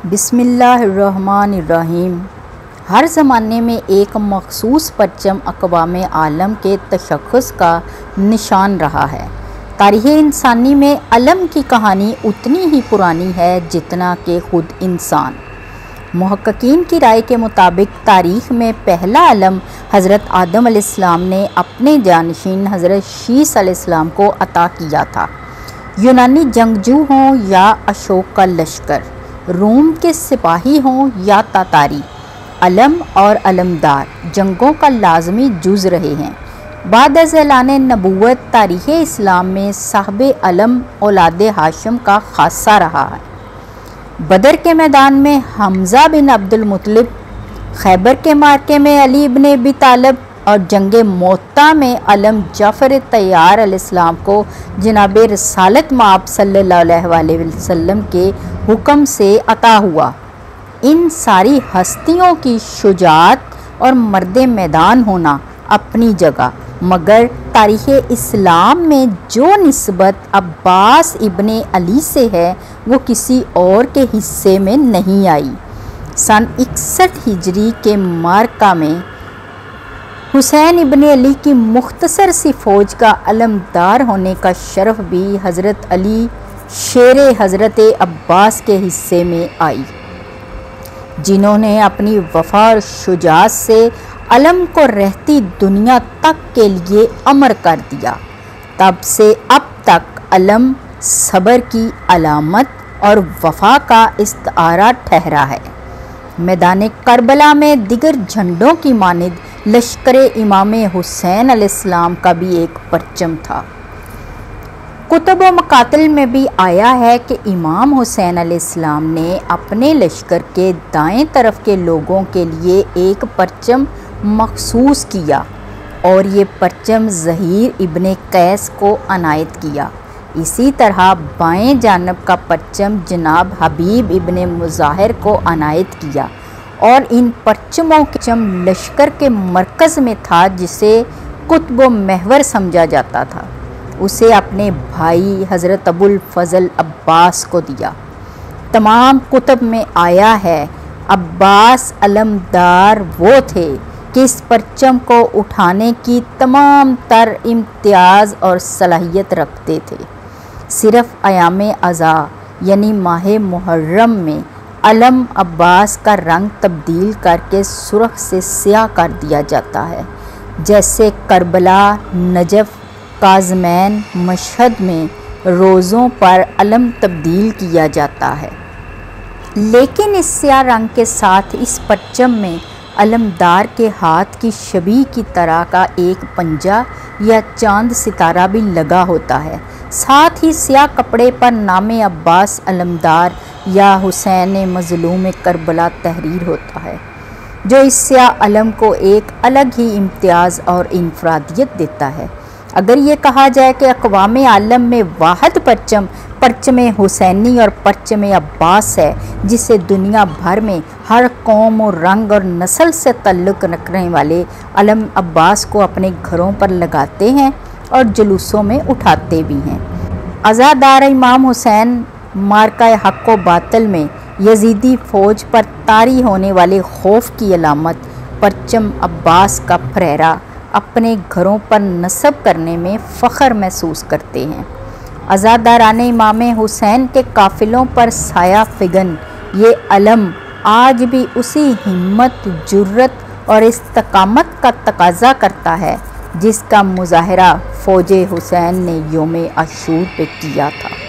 बिस्मिल्लाहिर्रहमानिर्रहीम। हर ज़माने में एक मखसूस परचम अक़वाम आलम के तशख़्ख़ुस का निशान रहा है। तारीख़ इंसानी में अलम की कहानी उतनी ही पुरानी है जितना कि ख़ुद इंसान। मुहक्किकीन की राय के मुताबिक तारीख़ में पहला अलम हज़रत आदम अलैहिस्सलाम ने अपने जानशीन हज़रत शीस अलैहिस्सलाम को अता किया था। यूनानी जंगजू हों या अशोक का लश्कर, रूम के सिपाही हों या तातारी, अलम और अलमदार जंगों का लाजमी जुज़ रहे हैं। बाद ऐलान नबूवत तारीख़ इस्लाम में साहबे अलम औलाद हाशिम का खासा रहा है। बदर के मैदान में हमज़ा बिन अब्दुल मुत्तलिब, खैबर के मार्के में अली इब्न अबी तालिब और जंग मोता में अलम जाफ़र तैयार अलैहिस्सलाम को जनाब रसालत माब सल्लल्लाहु अलैहि वसल्लम के हुक्म से अता हुआ। इन सारी हस्तियों की शुजाअत और मर्द मैदान होना अपनी जगह, मगर तारीख़ इस्लाम में जो निस्बत अब्बास इब्ने अली से है वो किसी और के हिस्से में नहीं आई। सन 61 हिजरी के मार्का में हुसैन इब्ने अली की मुख्तसर सी फ़ौज का अलमदार होने का शरफ भी हज़रत अली शेर हज़रत अब्बास के हिस्से में आई, जिन्होंने अपनी वफ़ा और शुजाअत से अलम को रहती दुनिया तक के लिए अमर कर दिया। तब से अब तक अलम सब्र की अलामत और वफ़ा का इस्तारा ठहरा है। मैदान करबला में दिगर झंडों की मानिद लश्कर इमाम हुसैन अलैहिस्सलाम का भी एक परचम था। कुतुब व मकातिल में भी आया है कि इमाम हुसैन अलैहिस्सलाम ने अपने लश्कर के दाएं तरफ के लोगों के लिए एक परचम मखसूस किया और ये परचम ज़हीर इब्ने कैस को अनायत किया। इसी तरह बाएं जानब का परचम जनाब हबीब इब्ने मुज़ाहिर को अनायत किया और इन परचमों के परचम लश्कर के मरकज़ में था, जिसे कुतुब महवर समझा जाता था। उसे अपने भाई हज़रत अबुल फ़ज़ल अब्बास को दिया। तमाम कुतुब में आया है अब्बास अलमदार वो थे कि इस परचम को उठाने की तमाम तर इम्तियाज़ और सलाहियत रखते थे। सिर्फ़ अयाम अज़ा यानी माह मुहर्रम में अलम अब्बास का रंग तब्दील करके सुर्ख से स्याह कर दिया जाता है, जैसे करबला, नजफ़, काज़मैन, मशहद में रोज़ों पर अलम तब्दील किया जाता है। लेकिन इस स्याह रंग के साथ इस परचम में अलमदार के हाथ की शबीह की तरह का एक पंजा या चांद सितारा भी लगा होता है। साथ ही स्याह कपड़े पर नामे अब्बास अलमदार या हुसैन मज़लूम करबला तहरीर होता है, जो इस स्याह अलम को एक अलग ही इम्तियाज़ और इनफरादियत देता है। अगर ये कहा जाए कि अक़वाम आलम में वाहिद परचम परचम हुसैनी और परचम अब्बास है, जिसे दुनिया भर में हर कौम और रंग और नस्ल से ताल्लुक़ रखने वाले अलम अब्बास को अपने घरों पर लगाते हैं और जुलूसों में उठाते भी हैं। अज़ादार इमाम हुसैन मार्का हक़ व बातिल में यजीदी फ़ौज पर तारी होने वाले खौफ की अलामत परचम अब्बास का फहरा अपने घरों पर नस्ब करने में फ़ख्र महसूस करते हैं। अज़ादारान इमाम हुसैन के काफ़िलों पर साया फिगन ये अलम आज भी उसी हिम्मत, जुर्रत और इस्तकामत का तकाज़ा करता है जिसका मुज़ाहरा फ़ौज हुसैन ने योम आशूर पे किया था।